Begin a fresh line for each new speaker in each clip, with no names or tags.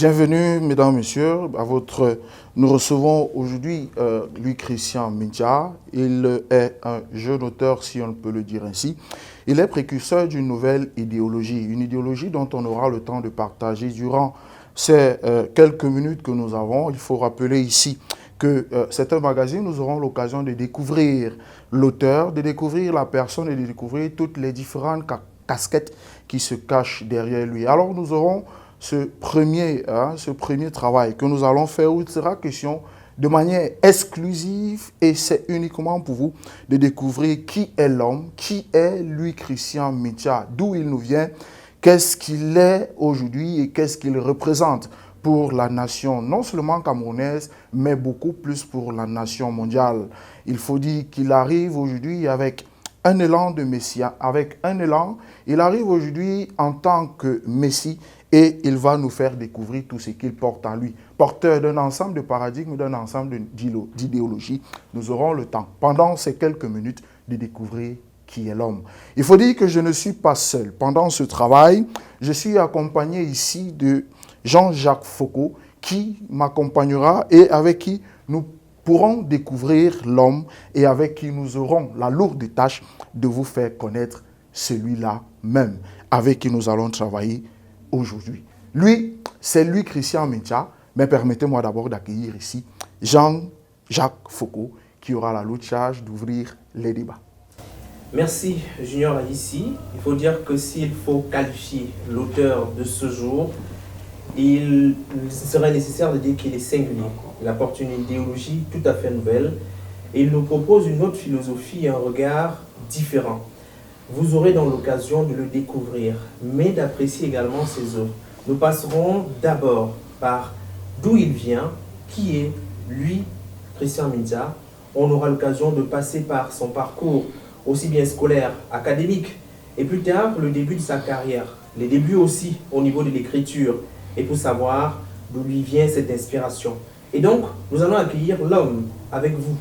Bienvenue, mesdames, messieurs, Nous recevons aujourd'hui Louis-Christian Mintia. Il est un jeune auteur, si on peut le dire ainsi. Il est précurseur d'une nouvelle idéologie, une idéologie dont on aura le temps de partager durant ces quelques minutes que nous avons. Il faut rappeler ici que c'est un magazine, nous aurons l'occasion de découvrir l'auteur, de découvrir la personne et de découvrir toutes les différentes casquettes qui se cachent derrière lui. Alors nous aurons ce premier travail que nous allons faire où il sera question de manière exclusive et c'est uniquement pour vous de découvrir qui est l'homme, qui est Louis-Christian Mintia, d'où il nous vient, qu'est-ce qu'il est aujourd'hui et qu'est-ce qu'il représente pour la nation, non seulement camerounaise, mais beaucoup plus pour la nation mondiale. Il faut dire qu'il arrive aujourd'hui avec un élan de Messie, avec un élan, il arrive aujourd'hui en tant que Messie et il va nous faire découvrir tout ce qu'il porte en lui. Porteur d'un ensemble de paradigmes, d'un ensemble d'idéologies, nous aurons le temps, pendant ces quelques minutes, de découvrir qui est l'homme. Il faut dire que je ne suis pas seul. Pendant ce travail, je suis accompagné ici de Jean-Jacques Foucault, qui m'accompagnera et avec qui nous pourrons découvrir l'homme et avec qui nous aurons la lourde tâche de vous faire connaître celui-là même, avec qui nous allons travailler aujourd'hui. Lui, c'est Louis-Christian Mintia, mais permettez-moi d'abord d'accueillir ici Jean-Jacques Foucault, qui aura la lourde charge d'ouvrir les débats.
Merci Junior ici. Il faut dire que s'il faut qualifier l'auteur de ce jour, il serait nécessaire de dire qu'il est singulier. Il apporte une idéologie tout à fait nouvelle et il nous propose une autre philosophie et un regard différent. Vous aurez dans l'occasion de le découvrir, mais d'apprécier également ses œuvres. Nous passerons d'abord par d'où il vient, qui est lui, Christian Mintia. On aura l'occasion de passer par son parcours, aussi bien scolaire, académique, et plus tard, le début de sa carrière, les débuts aussi au niveau de l'écriture, et pour savoir d'où lui vient cette inspiration. Et donc, nous allons accueillir l'homme avec vous,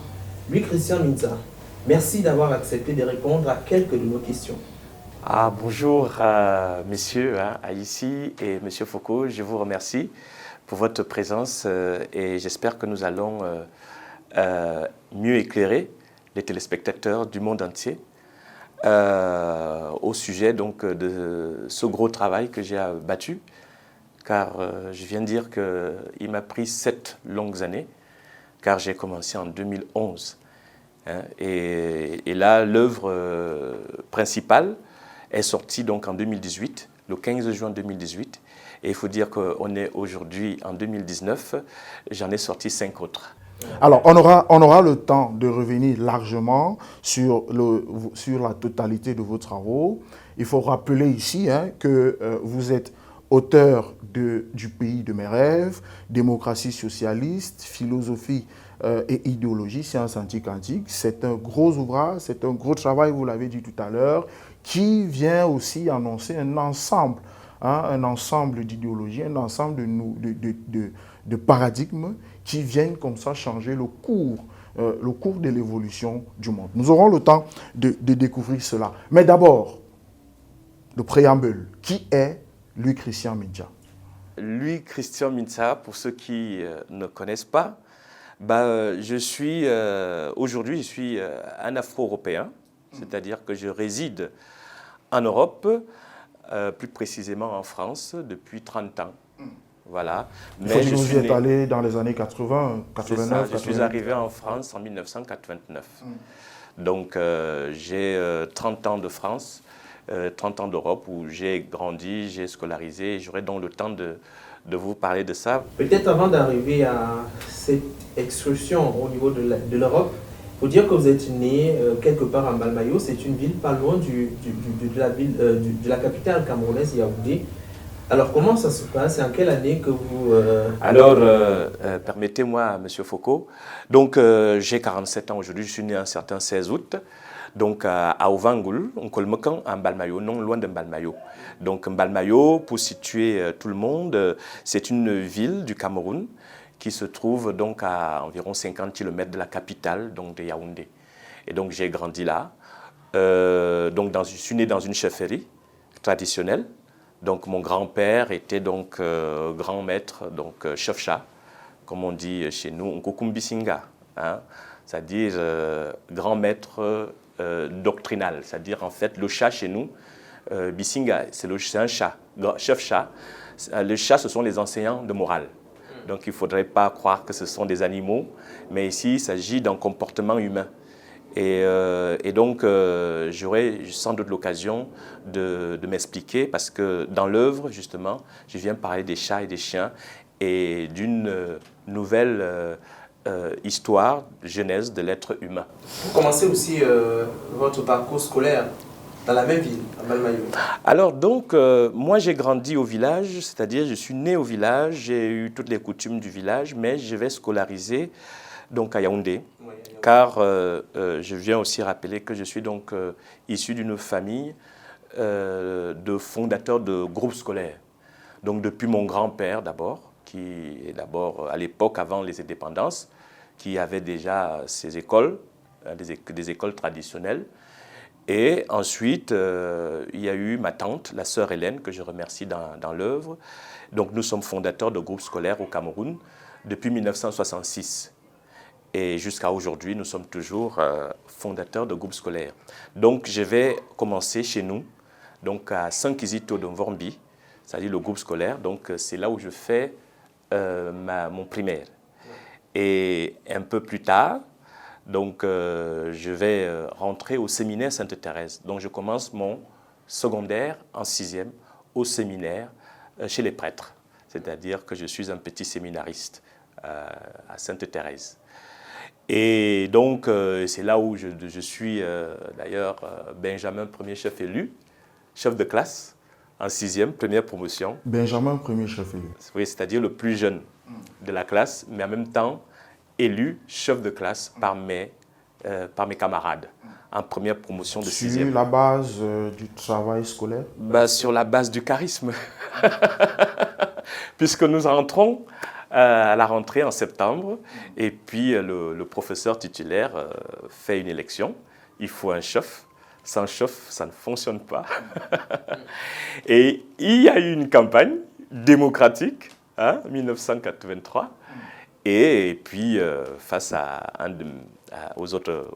Louis-Christian Mintia. Merci d'avoir accepté de répondre à quelques de nos questions.
Bonjour messieurs Aïssi et monsieur Foucault, je vous remercie pour votre présence et j'espère que nous allons mieux éclairer les téléspectateurs du monde entier au sujet donc de ce gros travail que j'ai abattu, car je viens de dire qu'il m'a pris 7 longues années, car j'ai commencé en 2011. Et là, l'œuvre principale est sortie donc en 2018, le 15 juin 2018. Et il faut dire qu'on est aujourd'hui en 2019, j'en ai sorti 5 autres.
Alors, on aura le temps de revenir largement sur la totalité de vos travaux. Il faut rappeler ici que vous êtes auteur du pays de mes rêves, démocratie socialiste, philosophie et idéologie, sciences antiques. C'est un gros ouvrage, c'est un gros travail, vous l'avez dit tout à l'heure, qui vient aussi annoncer un ensemble d'idéologies, un ensemble de paradigmes qui viennent comme ça changer le cours de l'évolution du monde. Nous aurons le temps de découvrir cela. Mais d'abord, le préambule. Qui est Louis-Christian Mintia?
Louis-Christian Mintia, pour ceux qui ne connaissent pas, aujourd'hui, je suis un Afro-Européen, c'est-à-dire que je réside en Europe, plus précisément en France, depuis 30 ans. Voilà.
Mais vous êtes allé dans les années 80, 89,
je suis arrivé en France en 1989. Donc, j'ai 30 ans de France, 30 ans d'Europe où j'ai grandi, j'ai scolarisé. J'aurai donc le temps de vous parler de ça.
Peut-être avant d'arriver à cette excursion au niveau de l'Europe, il faut dire que vous êtes né quelque part en Mbalmayo. C'est une ville pas loin de la capitale camerounaise, Yaoundé. Alors, comment ça se passe et en quelle année que vous...
Alors, permettez-moi, monsieur Foucault. Donc, j'ai 47 ans aujourd'hui. Je suis né un certain 16 août. Donc, à Ovangoul, en Kolmokan, en Mbalmayo, non loin de Mbalmayo. Donc, Mbalmayo, pour situer tout le monde, c'est une ville du Cameroun qui se trouve donc à environ 50 km de la capitale, donc de Yaoundé. Et donc, j'ai grandi là. Je suis né dans une chefferie traditionnelle, Donc mon grand-père était donc grand maître, donc chef chat, comme on dit chez nous, Nkokumbisinga, hein, c'est-à-dire grand maître doctrinal, c'est-à-dire en fait le chat chez nous, Bisinga, c'est un chat, chef chat. Les chats, ce sont les enseignants de morale. Donc il ne faudrait pas croire que ce sont des animaux, mais ici il s'agit d'un comportement humain. Et donc, j'aurai sans doute l'occasion de m'expliquer parce que dans l'œuvre, justement, je viens parler des chats et des chiens et d'une nouvelle histoire, genèse de l'être humain.
Vous commencez aussi votre parcours scolaire dans la même ville, à Malmayo.
Alors donc, moi j'ai grandi au village, c'est-à-dire je suis né au village, j'ai eu toutes les coutumes du village, mais je vais scolariser donc à Yaoundé. Oui, car je viens aussi rappeler que je suis donc issu d'une famille de fondateurs de groupes scolaires. Donc depuis mon grand-père d'abord, qui est d'abord à l'époque avant les indépendances, qui avait déjà ses écoles, des écoles traditionnelles. Et ensuite, il y a eu ma tante, la sœur Hélène, que je remercie dans l'œuvre. Donc nous sommes fondateurs de groupes scolaires au Cameroun depuis 1966. Et jusqu'à aujourd'hui, nous sommes toujours fondateurs de groupes scolaires. Donc, je vais commencer chez nous, donc à Saint-Kizito de Mvormbi, c'est-à-dire le groupe scolaire. Donc, c'est là où je fais mon primaire. Et un peu plus tard, donc, je vais rentrer au séminaire Sainte-Thérèse. Donc, je commence mon secondaire en 6e au séminaire chez les prêtres. C'est-à-dire que je suis un petit séminariste à Sainte-Thérèse. Et donc, c'est là où je suis d'ailleurs Benjamin, premier chef élu, chef de classe, en 6e, première promotion.
Benjamin, premier chef élu.
Oui, c'est-à-dire le plus jeune de la classe, mais en même temps élu chef de classe par mes camarades, en première promotion de 6e.
Sur la base du travail scolaire?
Sur la base du charisme. Puisque nous rentrons à la rentrée en septembre, et puis le professeur titulaire fait une élection. Il faut un chef. Sans chef, ça ne fonctionne pas. Et il y a eu une campagne démocratique, hein, 1983, et puis face aux autres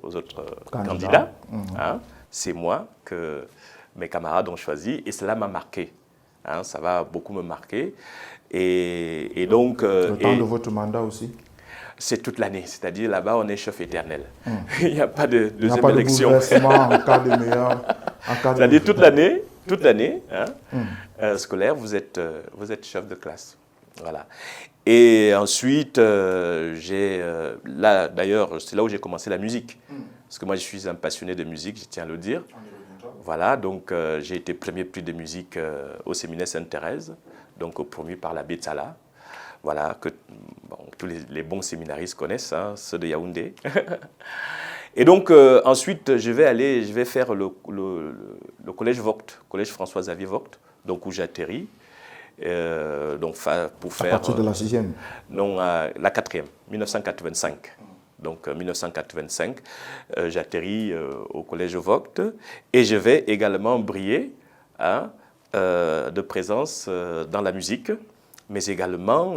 candidats, hein, c'est moi que mes camarades ont choisi, et cela m'a marqué. Hein, ça va beaucoup me marquer. Et donc,
le temps de votre mandat aussi?
C'est toute l'année, c'est-à-dire là-bas on est chef éternel. Il n'y a pas de deuxième élection.
Il n'y a pas de bouleversement en cas de meilleur.
C'est-à-dire toute l'année hein, scolaire, vous êtes chef de classe. Voilà. Et ensuite, là d'ailleurs, c'est là où j'ai commencé la musique. Parce que moi je suis un passionné de musique, je tiens à le dire. Voilà, donc j'ai été premier prix de musique au séminaire Sainte-Thérèse, donc promu par l'abbé Tsala. Voilà, que tous les bons séminaristes connaissent, hein, ceux de Yaoundé. Et donc ensuite, je vais faire le collège Vogt, collège François-Xavier Vogt, donc où j'atterris. Donc pour faire...
À partir de la 6e?
Non, la 4e, 1985. Donc 1985, j'atterris au collège Vogt et je vais également briller hein, de présence dans la musique, mais également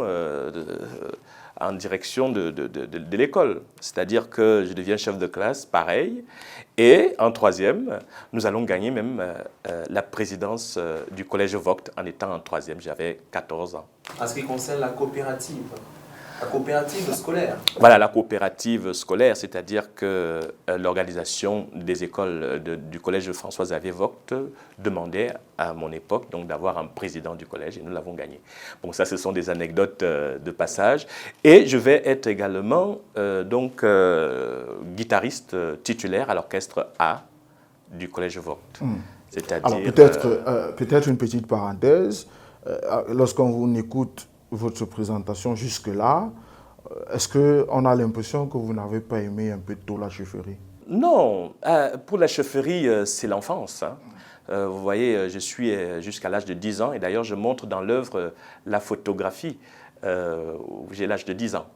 en direction de l'école. C'est-à-dire que je deviens chef de classe, pareil, et en 3e, nous allons gagner même la présidence du collège Vogt en étant en 3e, j'avais 14 ans.
En ce qui concerne la coopérative scolaire.
Voilà, la coopérative scolaire, c'est-à-dire que l'organisation des écoles du collège François-Xavier Vogt demandait à mon époque donc d'avoir un président du collège et nous l'avons gagné. Bon, ça, ce sont des anecdotes de passage. Et je vais être également guitariste titulaire à l'orchestre A du collège Vogt. C'est-à-dire...
Alors peut-être une petite parenthèse. Lorsqu'on écoute votre présentation jusque-là, est-ce qu'on a l'impression que vous n'avez pas aimé un peu tôt la chefferie?
Non, pour la chefferie, c'est l'enfance. Hein. Vous voyez, je suis jusqu'à l'âge de 10 ans, et d'ailleurs je montre dans l'œuvre la photographie où j'ai l'âge de 10 ans.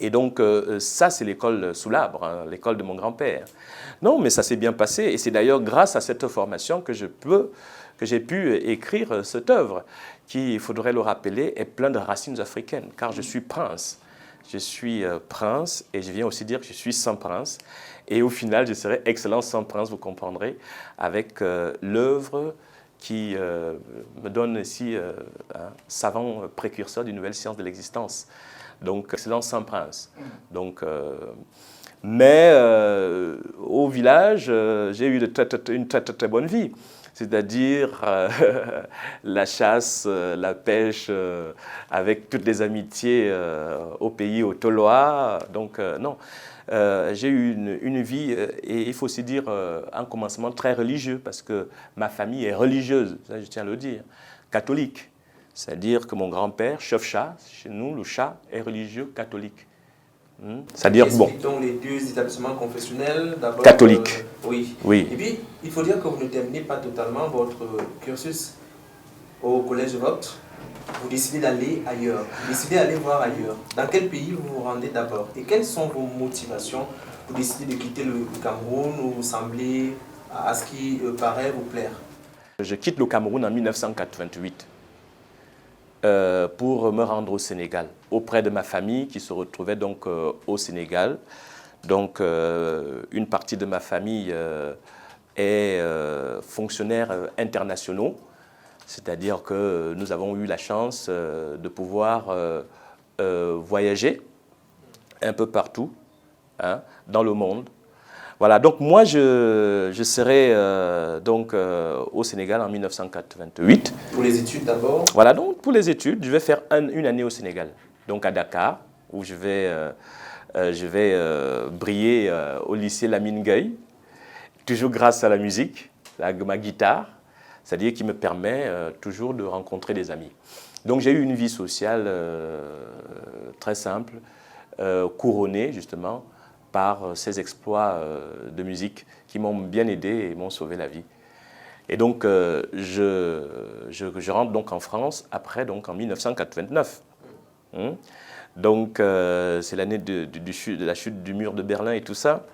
Et donc, ça, c'est l'école sous l'arbre, hein, l'école de mon grand-père. Non, mais ça s'est bien passé. Et c'est d'ailleurs grâce à cette formation que j'ai pu écrire cette œuvre, qui, il faudrait le rappeler, est pleine de racines africaines, car je suis prince. Je suis prince, et je viens aussi dire que je suis sans prince. Et au final, je serai excellent sans prince, vous comprendrez, avec l'œuvre qui me donne ici un savant précurseur d'une nouvelle science de l'existence. Donc, excellent sans prince. Donc, mais au village, j'ai eu une très bonne vie. C'est-à-dire la chasse, la pêche, avec toutes les amitiés au pays, au Toloa. Donc, non. J'ai eu une vie, et il faut aussi dire un commencement très religieux, parce que ma famille est religieuse, ça je tiens à le dire, catholique. C'est-à-dire que mon grand-père, chef chat, chez nous, le chat est religieux catholique. C'est-à-dire, bon.
Expliquons les deux établissements confessionnels. D'abord,
catholique.
Oui.
Oui.
Et puis, il faut dire que vous ne terminez pas totalement votre cursus au collège Vogt. Vous décidez d'aller ailleurs. Vous décidez d'aller voir ailleurs. Dans quel pays vous vous rendez d'abord? Et quelles sont vos motivations pour décider de quitter le Cameroun où vous semblez, à ce qui paraît, vous plaire?
Je quitte le Cameroun en 1988. Pour me rendre au Sénégal, auprès de ma famille qui se retrouvait donc au Sénégal. Donc, une partie de ma famille est fonctionnaires internationaux, c'est-à-dire que nous avons eu la chance de pouvoir voyager un peu partout, hein, dans le monde. Voilà, donc moi je serai donc au Sénégal en 1988.
Pour les études d'abord?
Voilà, donc pour les études, je vais faire une année au Sénégal, donc à Dakar, où je vais briller au lycée Lamine Gueye, toujours grâce à la musique, ma guitare, c'est-à-dire qui me permet toujours de rencontrer des amis. Donc j'ai eu une vie sociale très simple, couronnée justement par ces exploits de musique qui m'ont bien aidé et m'ont sauvé la vie. Et donc, je rentre donc en France après, donc en 1989. Donc, c'est l'année de la chute du mur de Berlin et tout ça.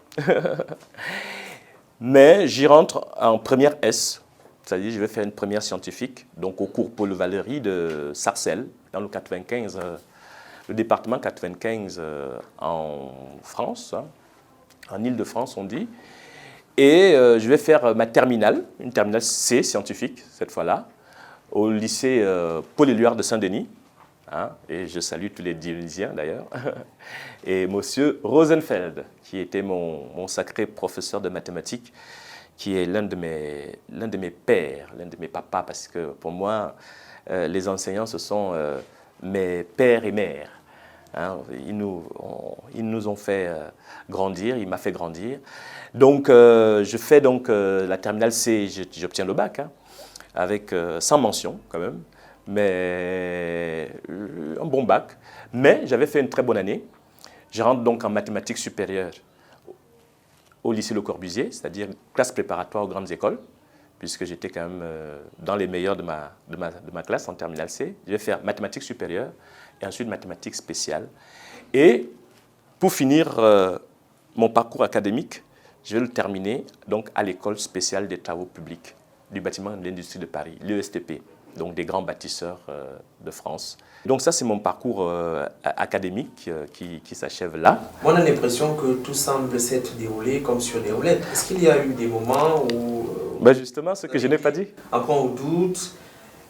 Mais j'y rentre en première S, c'est-à-dire je vais faire une première scientifique, donc au cours Paul Valéry de Sarcelles, dans le 95. Le département 95 en France, hein, en Île-de-France on dit, et je vais faire ma terminale, une terminale C scientifique cette fois-là, au lycée Paul Éluard de Saint-Denis, hein, et je salue tous les Dionysiens d'ailleurs, et monsieur Rosenfeld, qui était mon sacré professeur de mathématiques, qui est l'un de mes pères, l'un de mes papas, parce que pour moi, les enseignants, ce sont mes pères et mères. Hein, ils nous ont fait grandir, il m'a fait grandir. Donc, je fais donc la terminale C, j'obtiens le bac, hein, avec 100 mentions quand même, mais un bon bac. Mais j'avais fait une très bonne année. Je rentre donc en mathématiques supérieures au lycée Le Corbusier, c'est-à-dire classe préparatoire aux grandes écoles, puisque j'étais quand même dans les meilleurs de ma classe en terminale C. Je vais faire mathématiques supérieures et ensuite mathématiques spéciales. Et pour finir mon parcours académique, je vais le terminer donc à l'école spéciale des travaux publics du bâtiment de l'industrie de Paris, l'ESTP, donc des grands bâtisseurs de France. Donc ça, c'est mon parcours académique qui s'achève là.
Moi, on a l'impression que tout semble s'être déroulé comme sur des roulettes. Est-ce qu'il y a eu des moments où...
justement, ce que je n'ai pas dit.
Après, on doute.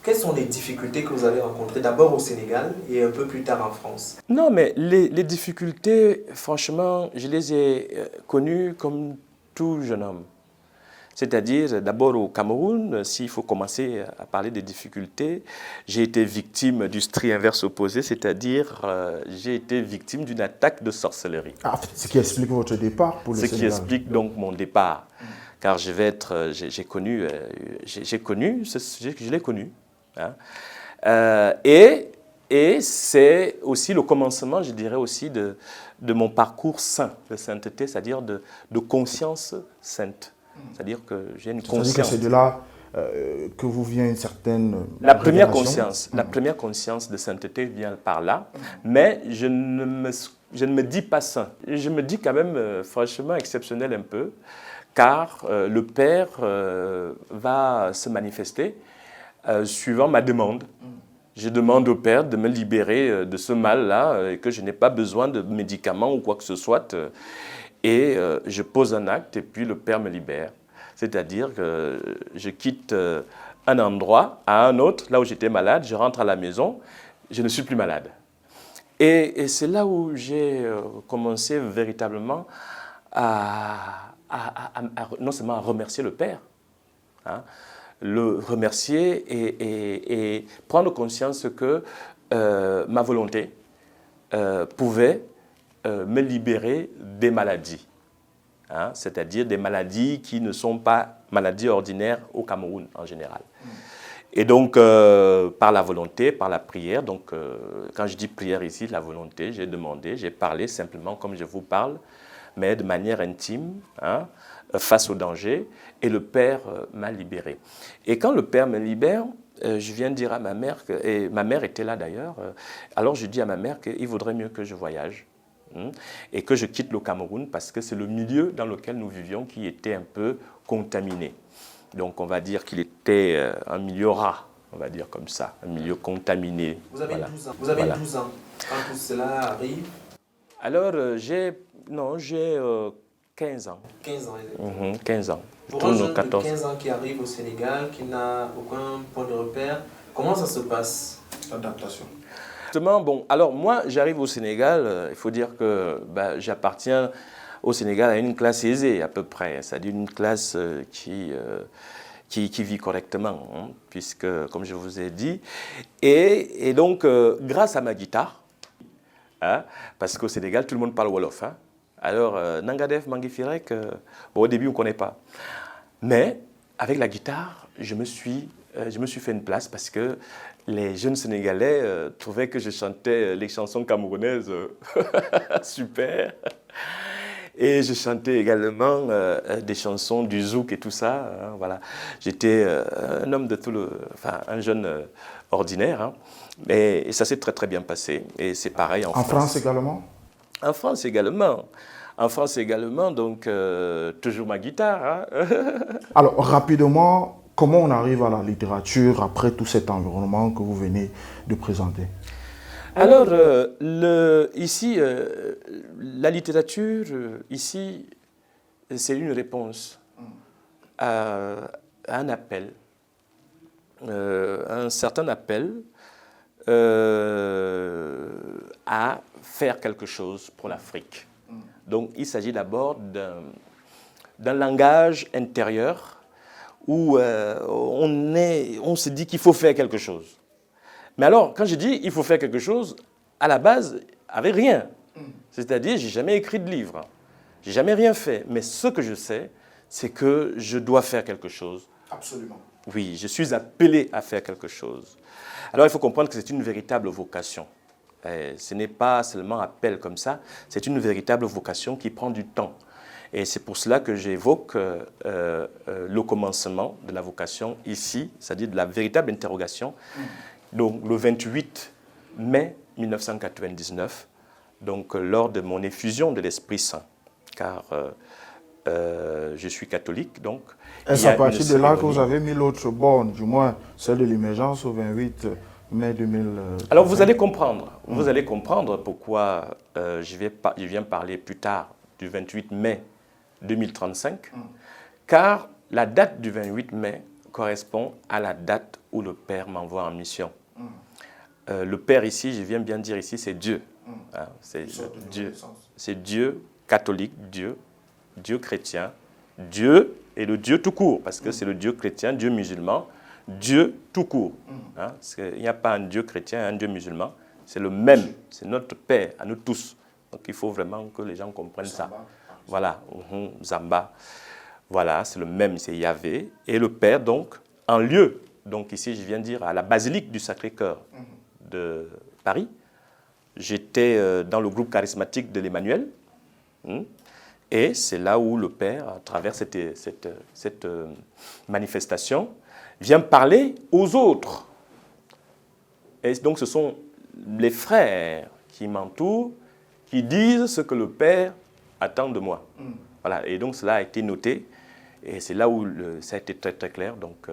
Quelles sont les difficultés que vous avez rencontrées d'abord au Sénégal et un peu plus tard en France?
Non, mais les difficultés, franchement, je les ai connues comme tout jeune homme. C'est-à-dire, d'abord au Cameroun, s'il faut commencer à parler des difficultés, j'ai été victime du stri inverse opposé, c'est-à-dire j'ai été victime d'une attaque de sorcellerie.
Ah, ce qui explique votre départ pour le Sénégal.
Ce qui explique donc mon départ. Car je l'ai connu. Hein. Et c'est aussi le commencement, je dirais aussi, de mon parcours saint, de sainteté, c'est-à-dire de conscience sainte. C'est-à-dire que j'ai une conscience.
C'est-à-dire que c'est de là que vous vient une certaine
la première conscience de sainteté vient par là, mais je ne me je ne me dis pas saint. Je me dis quand même franchement exceptionnel un peu, car le Père va se manifester suivant ma demande. Je demande au Père de me libérer de ce mal-là, et que je n'ai pas besoin de médicaments ou quoi que ce soit. Et je pose un acte et puis le Père me libère. C'est-à-dire que je quitte un endroit à un autre, là où j'étais malade, je rentre à la maison, je ne suis plus malade. Et c'est là où j'ai commencé véritablement non seulement à remercier le Père, hein, le remercier et prendre conscience que ma volonté pouvait me libérer des maladies, hein, c'est-à-dire des maladies qui ne sont pas maladies ordinaires au Cameroun en général. Et donc, par la volonté, par la prière, donc quand je dis prière ici, la volonté, j'ai demandé, j'ai parlé simplement comme je vous parle, mais de manière intime, hein, face au danger, et le Père m'a libéré. Et quand le Père me libère, je viens dire à ma mère, et ma mère était là d'ailleurs, alors je dis à ma mère qu'il vaudrait mieux que je voyage, hein, et que je quitte le Cameroun, parce que c'est le milieu dans lequel nous vivions qui était un peu contaminé. Donc on va dire qu'il était un milieu rat, on va dire comme ça, un milieu contaminé.
Vous avez 12 ans. Vous avez 12 ans quand tout cela arrive.
Alors j'ai 15 ans.
15 ans, exactement.
15 ans.
Pour un jeune de 15 ans qui arrive au Sénégal, qui n'a aucun point de repère, comment ça se passe, l'adaptation?
Justement, bon, alors moi j'arrive au Sénégal, il faut dire que j'appartiens au Sénégal à une classe aisée à peu près, c'est-à-dire une classe qui vit correctement, hein, puisque, comme je vous ai dit, et donc grâce à ma guitare, hein, parce qu'au Sénégal tout le monde parle Wolof, hein, alors Nangadef, Mangifirek, bon, au début on ne connaît pas, mais avec la guitare je me suis fait une place parce que les jeunes Sénégalais trouvaient que je chantais les chansons camerounaises super. Et je chantais également des chansons du zouk et tout ça. Hein, voilà. J'étais un homme de un jeune ordinaire. Hein, et ça s'est très très bien passé. Et c'est pareil en France.
En France également?
En France également. En France également, donc toujours ma guitare. Hein.
Alors rapidement, comment on arrive à la littérature après tout cet environnement que vous venez de présenter?
Alors, ici, la littérature, ici, c'est une réponse à un appel, un certain appel à faire quelque chose pour l'Afrique. Donc, il s'agit d'abord d'un langage intérieur où on se dit qu'il faut faire quelque chose. Mais alors, quand je dis il faut faire quelque chose, à la base, avec rien. C'est-à-dire, je n'ai jamais écrit de livre. Je n'ai jamais rien fait. Mais ce que je sais, c'est que je dois faire quelque chose.
Absolument.
Oui, je suis appelé à faire quelque chose. Alors, il faut comprendre que c'est une véritable vocation. Ce n'est pas seulement appel comme ça, c'est une véritable vocation qui prend du temps. Et c'est pour cela que j'évoque le commencement de la vocation ici, c'est-à-dire de la véritable interrogation. Donc, le 28 mai 1999, donc, lors de mon effusion de l'Esprit Saint, car je suis catholique, donc...
Est-ce à partir de là que vous avez mis l'autre borne, du moins celle de l'émergence au 28 mai 2000?
Alors, vous allez comprendre pourquoi je viens parler plus tard du 28 mai 2035, car la date du 28 mai correspond à la date où le Père m'envoie en mission. Le Père ici, je viens bien dire ici, c'est Dieu. Hein, c'est Dieu. C'est Dieu catholique, Dieu chrétien, Dieu et le Dieu tout court, parce que c'est le Dieu chrétien, Dieu musulman, Dieu tout court. Hein, il n'y a pas un Dieu chrétien et un Dieu musulman, c'est le même, c'est notre Père à nous tous. Donc il faut vraiment que les gens comprennent ça. Voilà, Zamba. Voilà, c'est le même, c'est Yahvé. Et le Père, donc, en lieu, donc ici je viens dire à la basilique du Sacré-Cœur de Paris. J'étais dans le groupe charismatique de l'Emmanuel. Et c'est là où le Père, à travers cette manifestation, vient parler aux autres. Et donc ce sont les frères qui m'entourent, qui disent ce que le père attend de moi. Voilà, et donc cela a été noté, et c'est là où ça a été très très clair, donc,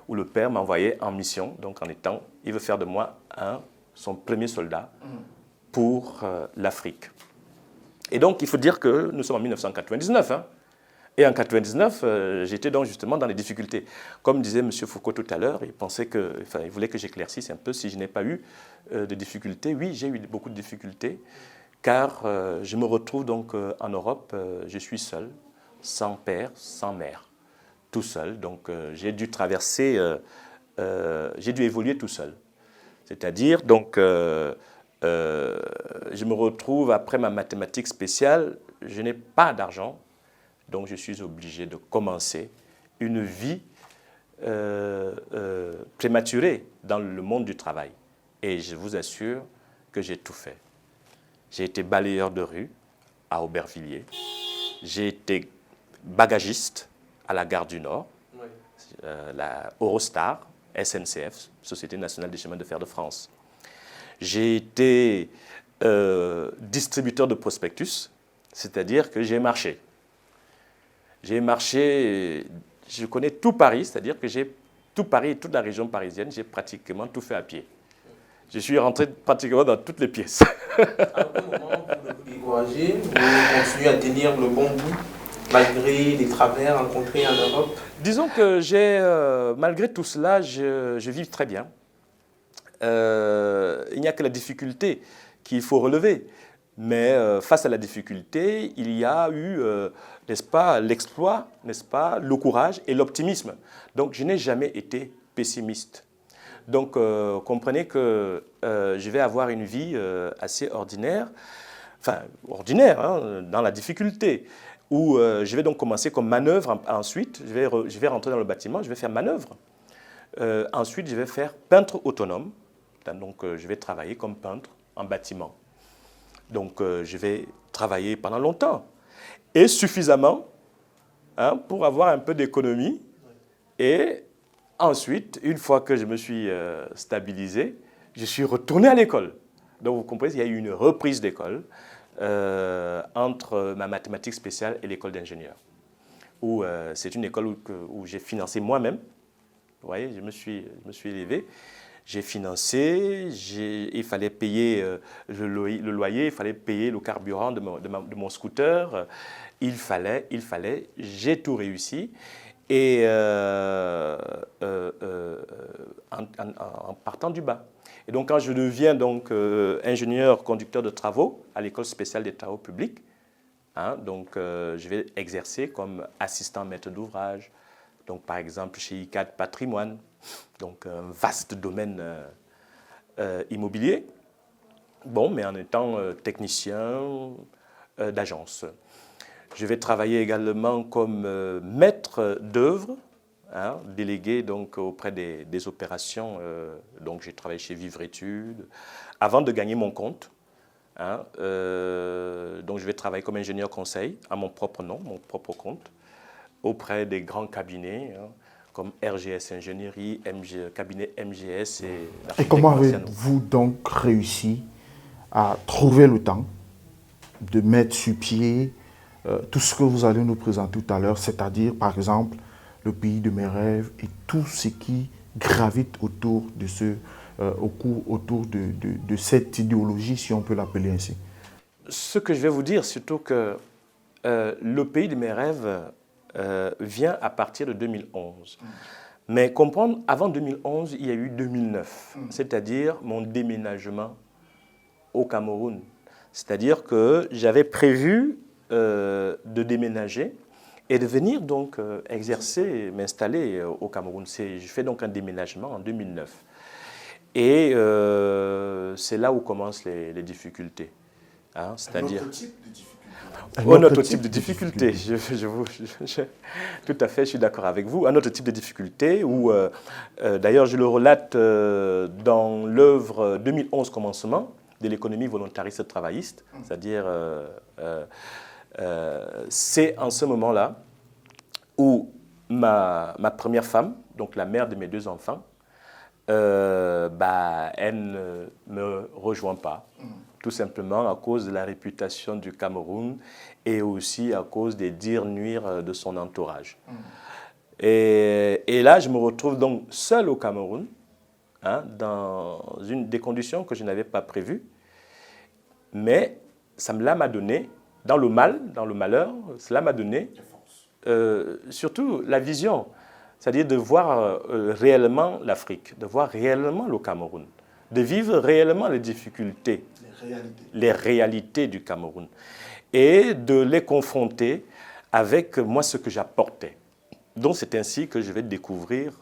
où le père m'a envoyé en mission, donc en étant, il veut faire de moi son premier soldat pour l'Afrique. Et donc il faut dire que nous sommes en 1999, hein, et en 1999, j'étais donc justement dans les difficultés. Comme disait M. Foucault tout à l'heure, il voulait que j'éclaircisse un peu si je n'ai pas eu de difficultés. Oui, j'ai eu beaucoup de difficultés, car je me retrouve donc en Europe, je suis seul, sans père, sans mère, tout seul. Donc j'ai dû traverser, j'ai dû évoluer tout seul. C'est-à-dire, donc, je me retrouve après ma mathématique spéciale, je n'ai pas d'argent. Donc, je suis obligé de commencer une vie prématurée dans le monde du travail. Et je vous assure que j'ai tout fait. J'ai été balayeur de rue à Aubervilliers. J'ai été bagagiste à la Gare du Nord, la Eurostar, SNCF, Société nationale des chemins de fer de France. J'ai été distributeur de prospectus, c'est-à-dire que j'ai marché. J'ai marché, je connais tout Paris, c'est-à-dire que j'ai tout Paris et toute la région parisienne, j'ai pratiquement tout fait à pied. Je suis rentré pratiquement dans toutes les pièces.
À aucun moment, vous ne vous découragez, vous continuez à tenir le bon bout, malgré les travers rencontrés en Europe?
Disons que malgré tout cela, je vis très bien. Il n'y a que la difficulté qu'il faut relever. Mais face à la difficulté, il y a eu, n'est-ce pas, l'exploit, n'est-ce pas, le courage et l'optimisme. Donc, je n'ai jamais été pessimiste. Donc, comprenez que je vais avoir une vie assez ordinaire, enfin, ordinaire, hein, dans la difficulté, où je vais donc commencer comme manœuvre. Ensuite, je vais rentrer dans le bâtiment, je vais faire manœuvre. Ensuite, je vais faire peintre autonome. Donc, je vais travailler comme peintre en bâtiment. Donc, je vais travailler pendant longtemps et suffisamment pour avoir un peu d'économie. Et ensuite, une fois que je me suis stabilisé, je suis retourné à l'école. Donc, vous comprenez, il y a eu une reprise d'école entre ma mathématique spéciale et l'école d'ingénieur. C'est une école où j'ai financé moi-même. Vous voyez, je me suis élevé. J'ai financé, il fallait payer le loyer, il fallait payer le carburant de mon scooter. Il fallait, j'ai tout réussi. Et en partant du bas. Et donc, quand je deviens donc, ingénieur conducteur de travaux à l'école spéciale des travaux publics, donc je vais exercer comme assistant maître d'ouvrage. Donc, par exemple, chez ICAD Patrimoine, donc un vaste domaine immobilier, bon, mais en étant technicien d'agence. Je vais travailler également comme maître d'œuvre, délégué donc, auprès des opérations. Donc, j'ai travaillé chez Vivre Études, avant de gagner mon compte. Donc, je vais travailler comme ingénieur conseil, à mon propre nom, mon propre compte, auprès des grands cabinets, comme RGS Ingénierie, cabinet MGS et
comment avez-vous donc réussi à trouver le temps de mettre sur pied tout ce que vous allez nous présenter tout à l'heure, c'est-à-dire, par exemple, le pays de mes rêves et tout ce qui gravite autour de cette idéologie, si on peut l'appeler ainsi?
Ce que je vais vous dire, surtout que le pays de mes rêves vient à partir de 2011. Mais comprendre, avant 2011, il y a eu 2009, c'est-à-dire mon déménagement au Cameroun. C'est-à-dire que j'avais prévu de déménager et de venir donc exercer, m'installer au Cameroun. Je fais donc un déménagement en 2009. Et c'est là où commencent les difficultés. C'est-à-dire... Un autre type de difficulté. Tout à fait, je suis d'accord avec vous. Un autre type de difficulté où, d'ailleurs, je le relate dans l'œuvre 2011 Commencement de l'économie volontariste travailliste, c'est-à-dire c'est en ce moment-là où ma première femme, donc la mère de mes deux enfants, elle ne me rejoint pas. tout simplement à cause de la réputation du Cameroun et aussi à cause des dires-nuires de son entourage. Et là, je me retrouve donc seul au Cameroun, hein, dans des conditions que je n'avais pas prévues, mais cela m'a donné, dans le mal, dans le malheur, cela m'a donné surtout la vision, c'est-à-dire de voir réellement l'Afrique, de voir réellement le Cameroun, de vivre réellement les difficultés, les réalités du Cameroun, et de les confronter avec moi ce que j'apportais. Donc c'est ainsi que je vais découvrir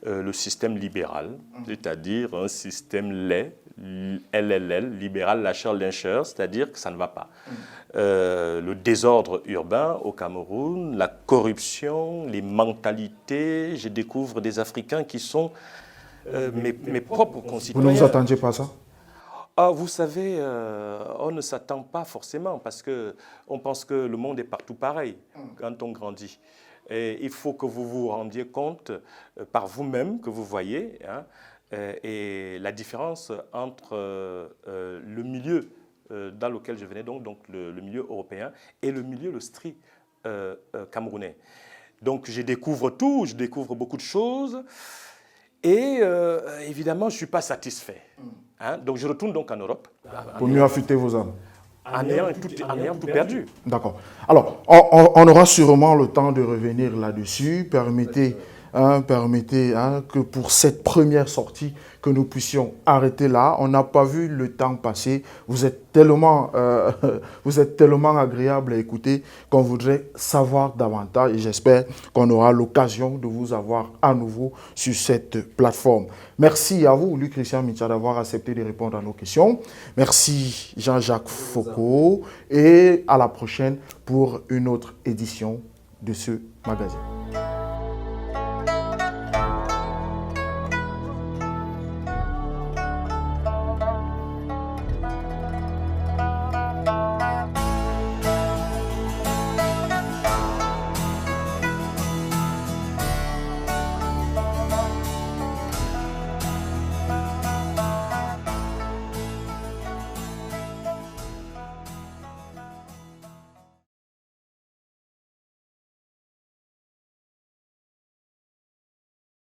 le système libéral, c'est-à-dire un système laid, LLL, libéral, lâcheur-lyncheur, c'est-à-dire que ça ne va pas. Le désordre urbain au Cameroun, la corruption, les mentalités, je découvre des Africains qui sont mes propres concitoyens.
Vous ne vous attendiez pas à ça?
Ah, vous savez, on ne s'attend pas forcément parce qu'on pense que le monde est partout pareil quand on grandit. Et il faut que vous vous rendiez compte par vous-même, que vous voyez, hein, et la différence entre le milieu dans lequel je venais, donc le milieu européen, et le milieu, le street camerounais. Donc je découvre tout, je découvre beaucoup de choses, et évidemment je ne suis pas satisfait. Hein, donc je retourne donc en Europe.
Pour mieux affûter vos âmes.
En ayant tout perdu.
D'accord. Alors, on aura sûrement le temps de revenir là-dessus. Permettez que pour cette première sortie, que nous puissions arrêter là. On n'a pas vu le temps passer. Vous êtes tellement agréable à écouter qu'on voudrait savoir davantage. Et j'espère qu'on aura l'occasion de vous avoir à nouveau sur cette plateforme. Merci à vous, Luc Christian Mintia, d'avoir accepté de répondre à nos questions. Merci Jean-Jacques Foucault. Et à la prochaine pour une autre édition de ce magazine.